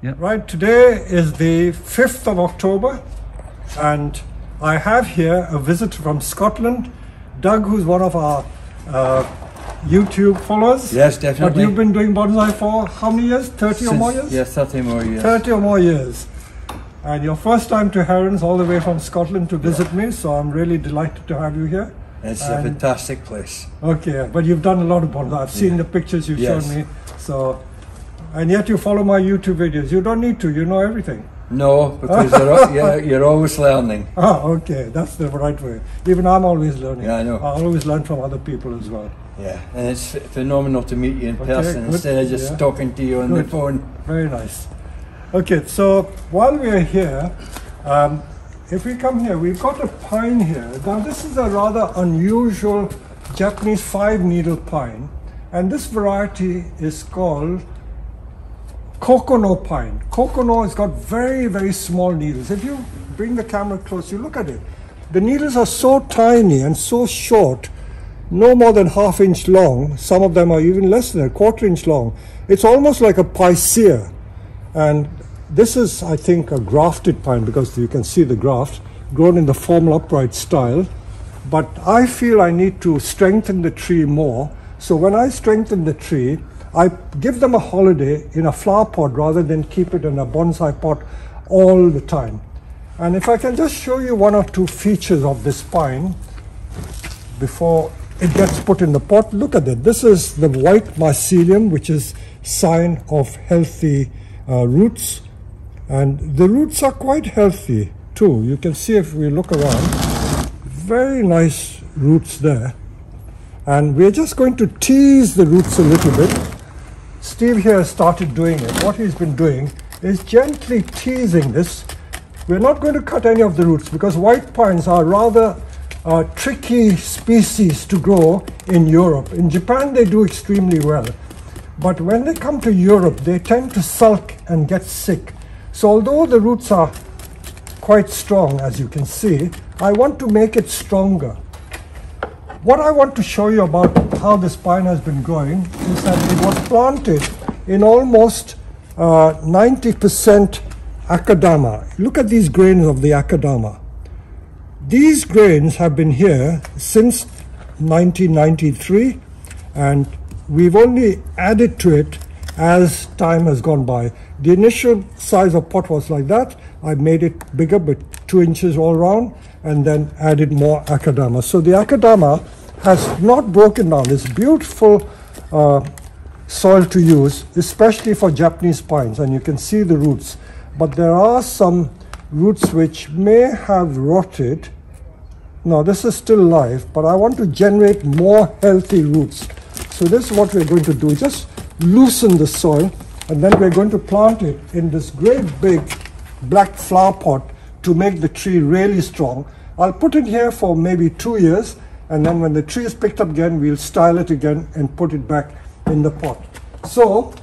Yeah. Right, today is the 5th of October, and I have here a visitor from Scotland, Doug, who's one of our YouTube followers. Yes, definitely. But you've been doing bonsai for how many years? 30 or more years? Yes, 30 more years. 30 or more years. And your first time to Herons, all the way from Scotland to visit me, so I'm really delighted to have you here. It's a fantastic place. Okay, but you've done a lot of bonsai. I've seen the pictures you've shown me. So, and yet you follow my YouTube videos. You don't need to, you know everything. No, because you're always learning. Oh, okay, that's the right way. Even I'm always learning. Yeah, I know. I always learn from other people as well. Yeah, and it's phenomenal to meet you in person instead of just talking to you on the phone. Very nice. Okay, so while we are here, if we come here, we've got a pine here. Now this is a rather unusual Japanese 5-needle pine, and this variety is called Kokono pine. Kokono has got very, very small needles. If you bring the camera close, you look at it. The needles are so tiny and so short, no more than ½ inch long. Some of them are even less than a ½ inch long. It's almost like a picea. And this is, I think, a grafted pine because you can see the graft grown in the formal upright style. But I feel I need to strengthen the tree more. So when I strengthen the tree, I give them a holiday in a flower pot rather than keep it in a bonsai pot all the time. And if I can just show you one or two features of this pine before it gets put in the pot. Look at it. This is the white mycelium, which is sign of healthy roots. And the roots are quite healthy too. You can see if we look around, very nice roots there. And we're just going to tease the roots a little bit. Steve here has started doing it. What he's been doing is gently teasing this. We're not going to cut any of the roots because white pines are rather tricky species to grow in Europe. In Japan they do extremely well. But when they come to Europe, they tend to sulk and get sick. So although the roots are quite strong, as you can see, I want to make it stronger. What I want to show you about how this pine has been growing is that it was planted in almost 90% akadama. Look at these grains of the akadama. These grains have been here since 1993, and we've only added to it as time has gone by. The initial size of pot was like that. I made it bigger, but 2 inches all around, and then added more akadama. So the akadama has not broken down. It's beautiful soil to use, especially for Japanese pines, and you can see the roots. But there are some roots which may have rotted. No, this is still live, but I want to generate more healthy roots. So this is what we're going to do. Just loosen the soil, and then we're going to plant it in this great big black flower pot to make the tree really strong. I'll put it here for maybe 2 years, and then when the tree is picked up again, we'll style it again and put it back in the pot. So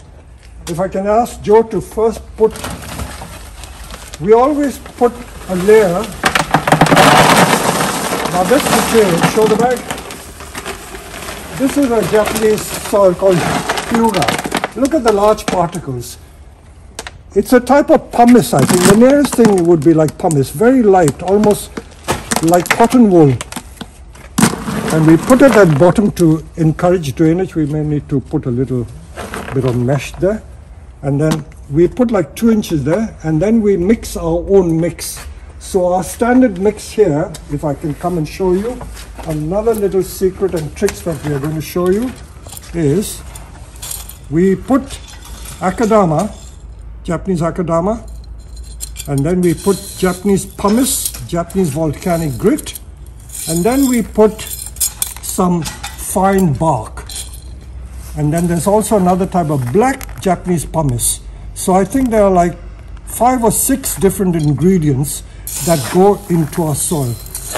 if I can ask Joe to first put, we always put a layer. Now this is show the bag. This is a Japanese soil called hyuga. Look at the large particles. It's a type of pumice, I think. The nearest thing would be like pumice, very light, almost like cotton wool. And we put it at bottom to encourage drainage. We may need to put a little bit of mesh there. And then we put like 2 inches there, and then we mix our own mix. So our standard mix here, if I can come and show you, another little secret and tricks that we are going to show you is we put akadama, Japanese akadama, and then we put Japanese pumice, Japanese volcanic grit, and then we put some fine bark. And then there's also another type of black Japanese pumice. So I think there are like 5 or 6 different ingredients that go into our soil,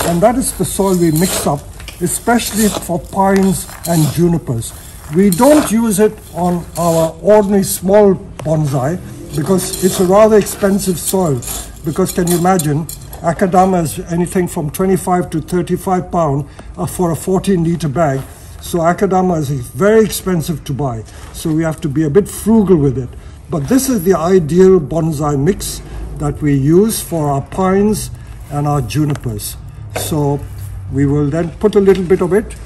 and that is the soil we mix up, especially for pines and junipers. We don't use it on our ordinary small bonsai because it's a rather expensive soil, because can you imagine, akadama is anything from 25 to 35 pounds for a 14-liter bag. So akadama is very expensive to buy, so we have to be a bit frugal with it. But this is the ideal bonsai mix that we use for our pines and our junipers. So we will then put a little bit of it,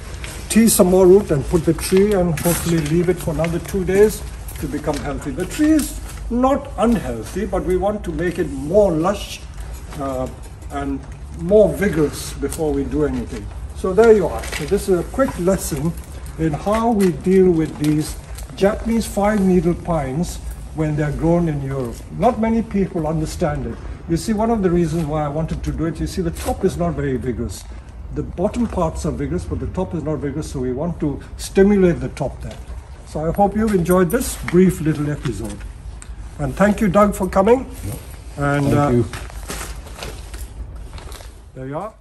tease some more root and put the tree, and hopefully leave it for another 2 days to become healthy. The tree is not unhealthy, but we want to make it more lush and more vigorous before we do anything. So there you are. So this is a quick lesson in how we deal with these Japanese 5-needle pines when they're grown in Europe. Not many people understand it. You see, one of the reasons why I wanted to do it, you see the top is not very vigorous. The bottom parts are vigorous, but the top is not vigorous, so we want to stimulate the top there. So I hope you've enjoyed this brief little episode. And thank you, Doug, for coming. Yep. And thank you. There you are.